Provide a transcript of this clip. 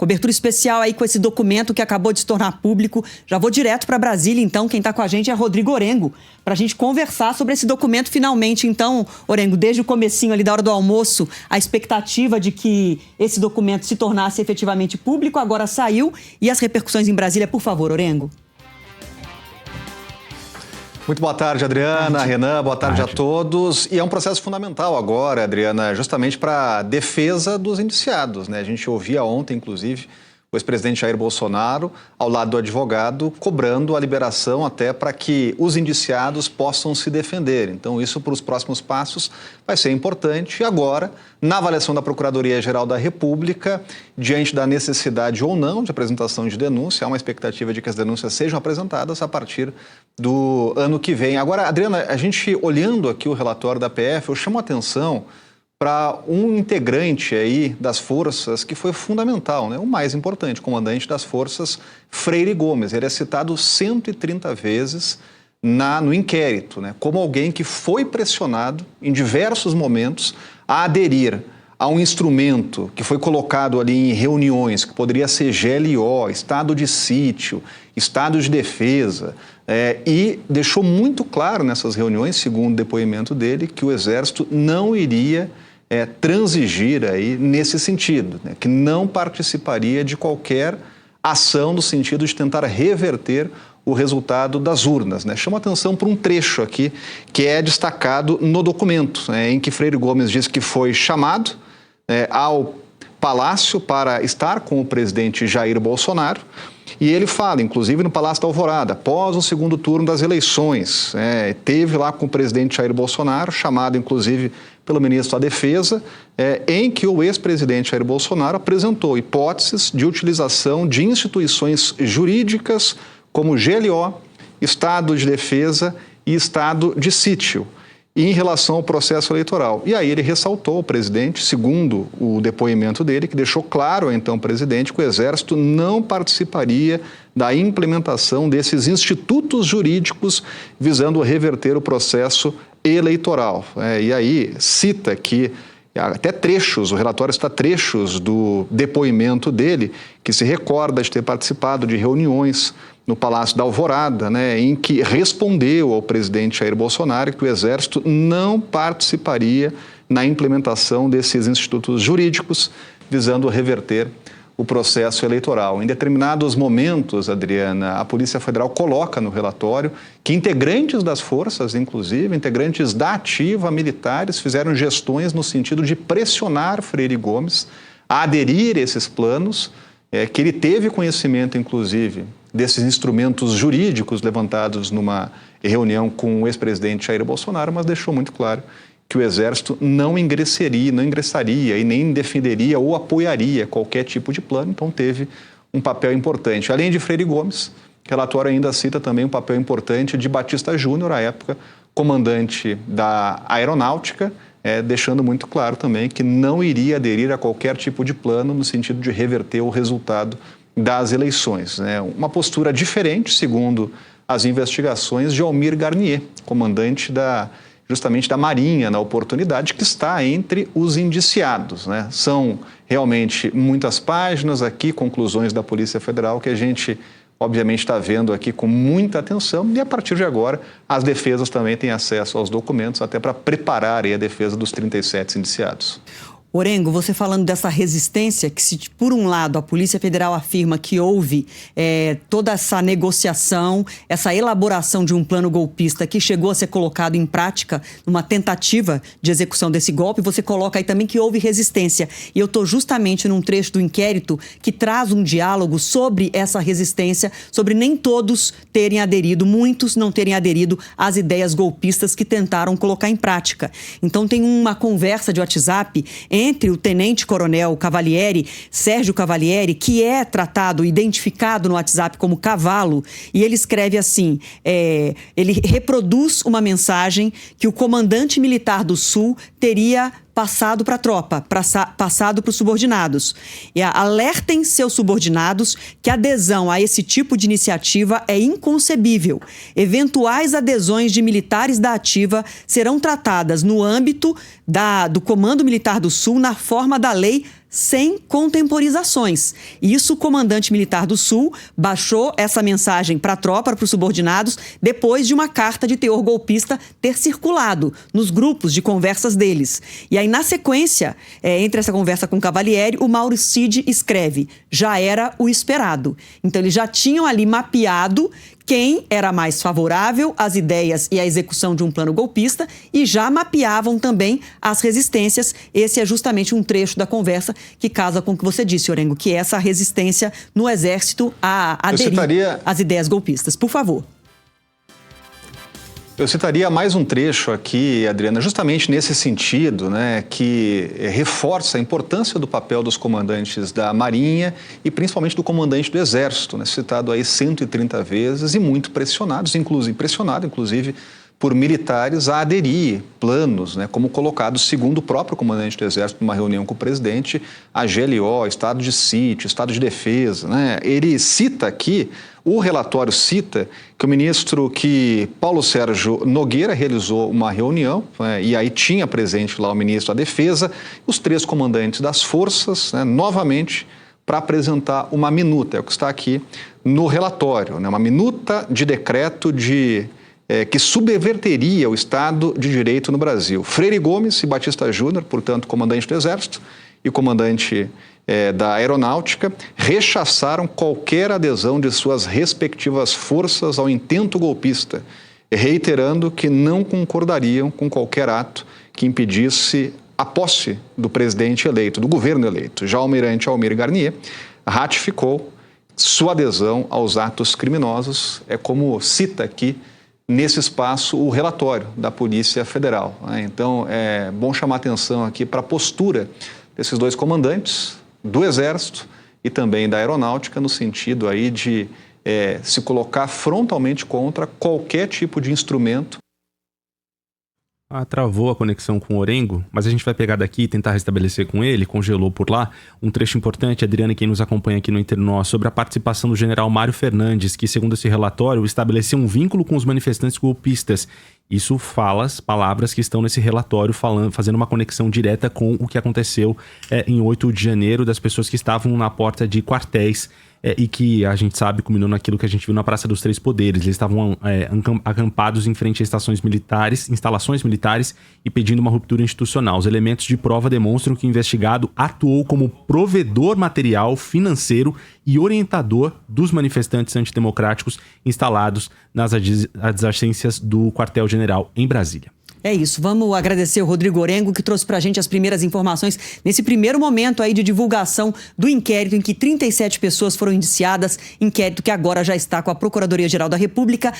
Cobertura especial aí com esse documento que acabou de se tornar público. Já vou direto para Brasília, então. Quem está com a gente é Rodrigo Orengo, para a gente conversar sobre esse documento finalmente. Então, Orengo, desde o comecinho ali da hora do almoço, a expectativa de que esse documento se tornasse efetivamente público, agora saiu. E as repercussões em Brasília, por favor, Orengo. Muito boa tarde, Adriana, Renan, boa tarde a todos. E é um processo fundamental agora, Adriana, justamente para a defesa dos indiciados, né? A gente ouvia ontem, inclusive, o ex-presidente Jair Bolsonaro, ao lado do advogado, cobrando a liberação até para que os indiciados possam se defender. Então, isso para os próximos passos vai ser importante. E agora, na avaliação da Procuradoria-Geral da República, diante da necessidade ou não de apresentação de denúncia, há uma expectativa de que as denúncias sejam apresentadas a partir do ano que vem. Agora, Adriana, a gente olhando aqui o relatório da PF, eu chamo a atenção para um integrante aí das forças que foi fundamental, né? O mais importante, o comandante das forças, Freire Gomes. Ele é citado 130 vezes no inquérito, né? Como alguém que foi pressionado em diversos momentos a aderir a um instrumento que foi colocado ali em reuniões, que poderia ser GLO, estado de sítio, estado de defesa, e deixou muito claro nessas reuniões, segundo o depoimento dele, que o Exército não iria transigir aí nesse sentido, né? Que não participaria de qualquer ação no sentido de tentar reverter o resultado das urnas, né? Chama atenção para um trecho aqui que é destacado no documento, né, em que Freire Gomes diz que foi chamado ao Palácio para estar com o presidente Jair Bolsonaro. E ele fala, inclusive, no Palácio da Alvorada, após o segundo turno das eleições, teve lá com o presidente Jair Bolsonaro, chamado, inclusive, pelo ministro da Defesa, em que o ex-presidente Jair Bolsonaro apresentou hipóteses de utilização de instituições jurídicas como GLO, Estado de Defesa e Estado de Sítio, em relação ao processo eleitoral. E aí ele ressaltou ao presidente, segundo o depoimento dele, que deixou claro ao então presidente que o Exército não participaria da implementação desses institutos jurídicos visando reverter o processo eleitoral. E aí cita que até trechos, o relatório cita trechos do depoimento dele, que se recorda de ter participado de reuniões no Palácio da Alvorada, né, em que respondeu ao presidente Jair Bolsonaro que o Exército não participaria na implementação desses institutos jurídicos visando reverter o processo eleitoral. Em determinados momentos, Adriana, a Polícia Federal coloca no relatório que integrantes das forças, inclusive integrantes da ativa, militares, fizeram gestões no sentido de pressionar Freire Gomes a aderir a esses planos, que ele teve conhecimento, inclusive, desses instrumentos jurídicos levantados numa reunião com o ex-presidente Jair Bolsonaro, mas deixou muito claro que o Exército não ingressaria e nem defenderia ou apoiaria qualquer tipo de plano, então teve um papel importante. Além de Freire Gomes, o relatório ainda cita também um papel importante de Batista Júnior, à época comandante da Aeronáutica, deixando muito claro também que não iria aderir a qualquer tipo de plano no sentido de reverter o resultado das eleições, né? Uma postura diferente, segundo as investigações, de Almir Garnier, comandante justamente da Marinha na oportunidade, que está entre os indiciados, né? São realmente muitas páginas aqui, conclusões da Polícia Federal, que a gente obviamente está vendo aqui com muita atenção, e a partir de agora as defesas também têm acesso aos documentos até para preparar a defesa dos 37 indiciados. Orengo, você falando dessa resistência, que se por um lado a Polícia Federal afirma que houve toda essa negociação, essa elaboração de um plano golpista que chegou a ser colocado em prática numa tentativa de execução desse golpe, você coloca aí também que houve resistência. E eu estou justamente num trecho do inquérito que traz um diálogo sobre essa resistência, sobre nem todos terem aderido, muitos não terem aderido às ideias golpistas que tentaram colocar em prática. Então tem uma conversa de WhatsApp entre o tenente-coronel Cavalieri, Sérgio Cavalieri, que é tratado, identificado no WhatsApp como Cavalo, e ele escreve assim, ele reproduz uma mensagem que o comandante militar do Sul teria passado para a tropa, passado para os subordinados. E alertem seus subordinados que a adesão a esse tipo de iniciativa é inconcebível. Eventuais adesões de militares da ativa serão tratadas no âmbito do Comando Militar do Sul na forma da lei sem contemporizações. Isso o comandante militar do Sul baixou essa mensagem para a tropa, para os subordinados, depois de uma carta de teor golpista ter circulado nos grupos de conversas deles. E aí, na sequência, entre essa conversa com Cavalieri, o Mauro Cid escreve: já era o esperado. Então, eles já tinham ali mapeado quem era mais favorável às ideias e à execução de um plano golpista e já mapeavam também as resistências. Esse é justamente um trecho da conversa que casa com o que você disse, Orengo, que é essa resistência no Exército a aderir às ideias golpistas. Por favor. Eu citaria mais um trecho aqui, Adriana, justamente nesse sentido, né, que reforça a importância do papel dos comandantes da Marinha e principalmente do comandante do Exército, né, citado aí 130 vezes e muito pressionado, inclusive, por militares a aderir planos, né, como colocado, segundo o próprio comandante do Exército, numa reunião com o presidente, a GLO, estado de sítio, estado de defesa, né? Ele cita aqui, o relatório cita que o ministro Paulo Sérgio Nogueira realizou uma reunião, né, e aí tinha presente lá o ministro da Defesa, os 3 comandantes das forças, né, novamente, para apresentar uma minuta, é o que está aqui no relatório, né, uma minuta de decreto que subverteria o Estado de Direito no Brasil. Freire Gomes e Batista Júnior, portanto, comandante do Exército e comandante da Aeronáutica, rechaçaram qualquer adesão de suas respectivas forças ao intento golpista, reiterando que não concordariam com qualquer ato que impedisse a posse do presidente eleito, do governo eleito. Já o almirante Almir Garnier ratificou sua adesão aos atos criminosos, como cita aqui nesse espaço o relatório da Polícia Federal. Então, é bom chamar atenção aqui para a postura desses 2 comandantes, do Exército e também da Aeronáutica, no sentido aí de se colocar frontalmente contra qualquer tipo de instrumento. Travou a conexão com o Orengo, mas a gente vai pegar daqui e tentar restabelecer com ele, congelou por lá. Um trecho importante, Adriana, quem nos acompanha aqui no Internó, sobre a participação do general Mário Fernandes, que, segundo esse relatório, estabeleceu um vínculo com os manifestantes golpistas. Isso palavras que estão nesse relatório fazendo uma conexão direta com o que aconteceu em 8 de janeiro, das pessoas que estavam na porta de quartéis e que a gente sabe culminou naquilo que a gente viu na Praça dos Três Poderes. Eles estavam acampados em frente a instalações militares e pedindo uma ruptura institucional. Os elementos de prova demonstram que o investigado atuou como provedor material, financeiro e orientador dos manifestantes antidemocráticos instalados nas adjacências do quartel-general em Brasília. É isso, vamos agradecer o Rodrigo Orengo, que trouxe pra gente as primeiras informações nesse primeiro momento aí de divulgação do inquérito em que 37 pessoas foram indiciadas, inquérito que agora já está com a Procuradoria-Geral da República.